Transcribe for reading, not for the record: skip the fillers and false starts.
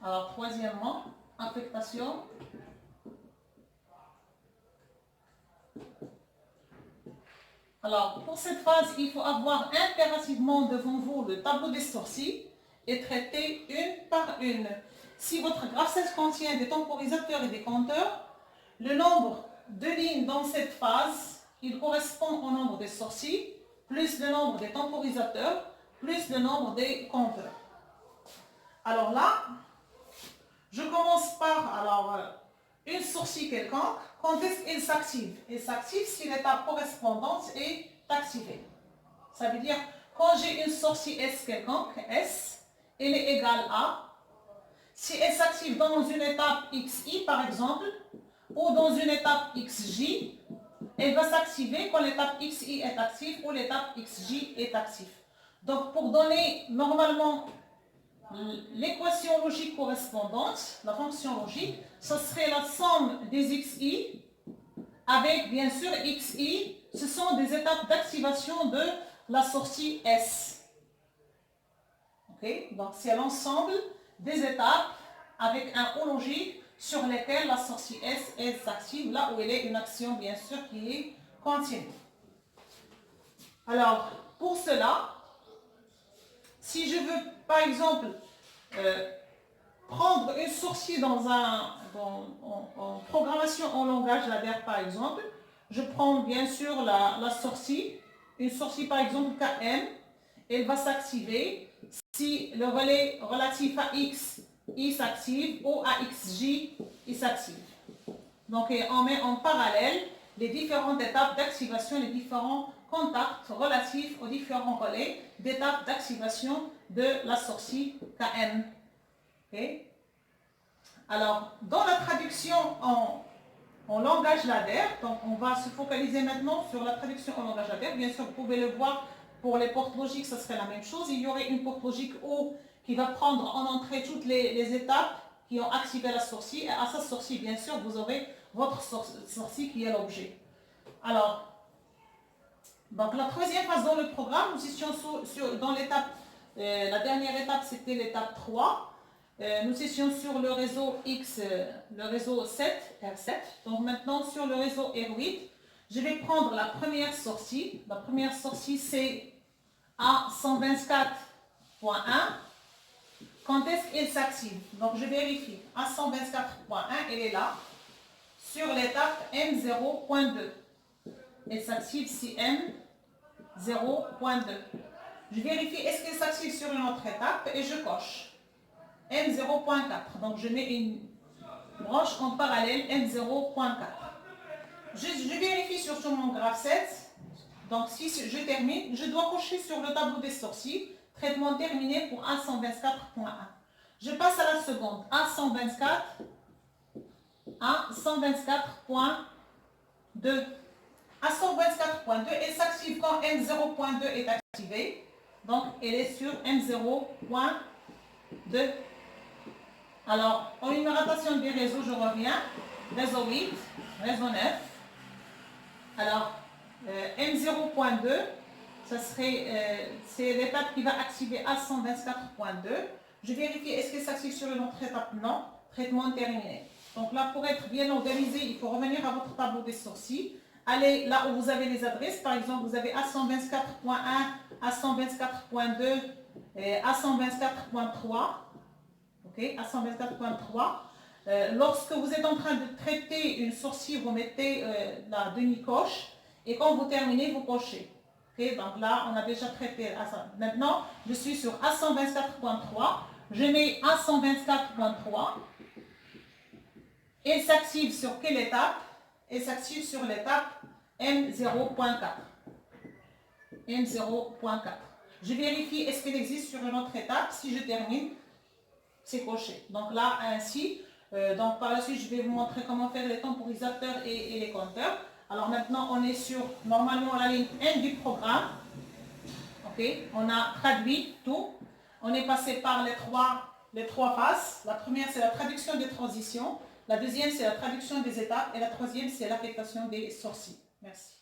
Alors, troisièmement, affectation. Alors, pour cette phase, il faut avoir impérativement devant vous le tableau des sorties et traiter une par une. Si votre graphe 16 contient des temporisateurs et des compteurs, le nombre de lignes dans cette phase, il correspond au nombre des sorties, plus le nombre des temporisateurs, plus le nombre des compteurs. Alors là, je commence par une sortie quelconque. Quand est-ce qu'elle s'active? Elle s'active si l'étape correspondante est activée. Ça veut dire, quand j'ai une sortie S quelconque, S, elle est égale à, si elle s'active dans une étape XI par exemple, ou dans une étape XJ, elle va s'activer quand l'étape XI est active ou l'étape XJ est active. Donc pour donner normalement l'équation logique correspondante, la fonction logique, ce serait la somme des XI avec bien sûr XI, ce sont des étapes d'activation de la sortie S. Okay? Donc c'est l'ensemble des étapes avec un O logique sur lesquelles la sortie S s'active, là où elle est une action bien sûr qui est continue. Alors pour cela, si je veux par exemple prendre une sortie en programmation en langage ladder par exemple, je prends bien sûr la sortie, une sortie par exemple KM, elle va s'activer si le relais relatif à X, il s'active, ou à XJ, il s'active. Donc on met en parallèle les différentes étapes d'activation, les différents contacts relatifs aux différents relais d'étapes d'activation de la sortie KM. Okay. Alors, dans la traduction en langage ladder, donc on va se focaliser maintenant sur la traduction en langage ladder. Bien sûr, vous pouvez le voir, pour les portes logiques, ce serait la même chose. Il y aurait une porte logique O qui va prendre en entrée toutes les étapes qui ont activé la sortie. Et à sa sortie, bien sûr, vous aurez votre sortie qui est l'objet. Alors, donc la troisième phase dans le programme, nous étions dans l'étape, la dernière étape, c'était l'étape 3. Nous étions sur le réseau X, le réseau 7, R7. Donc maintenant sur le réseau R8, je vais prendre la première sortie. La première sortie c'est A124.1. Quand est-ce qu'elle s'active? Donc je vérifie. A124.1, elle est là. Sur l'étape M0.2. Elle s'active si M0.2. Je vérifie est-ce qu'elle s'active sur une autre étape et je coche. M0.4. Donc je mets une branche en parallèle M0.4. Je vérifie sur mon graphe 7. Donc si je termine, je dois cocher sur le tableau des sorties. Traitement terminé pour A124.1. Je passe à la seconde. A124.2. A124.2, elle s'active quand M0.2 est activé. Donc elle est sur M0.2. Alors, en numérotation des réseaux, je reviens. Réseau 8, réseau 9. Alors, M0.2, c'est l'étape qui va activer A124.2. Je vérifie, est-ce qu'elle s'active sur une autre étape? Non. Traitement terminé. Donc là, pour être bien organisé, il faut revenir à votre tableau des sorties. Allez là où vous avez les adresses. Par exemple, vous avez A124.1, A124.2, A124.3. Okay, A124.3. Lorsque vous êtes en train de traiter une sortie, vous mettez la demi-coche et quand vous terminez, vous cochez. Okay, donc là, on a déjà traité A124. Maintenant, je suis sur A124.3. Je mets A124.3. Elle s'active sur quelle étape? Elle s'active sur l'étape M0.4. M0.4. Je vérifie est-ce qu'elle existe sur une autre étape. Si je termine, c'est coché. Donc là, ainsi, donc par la suite, je vais vous montrer comment faire les temporisateurs et les compteurs. Alors maintenant, on est sur, normalement, la ligne 1 du programme. Ok, on a traduit tout. On est passé par les trois phases. La première, c'est la traduction des transitions. La deuxième, c'est la traduction des étapes. Et la troisième, c'est l'affectation des sorties. Merci.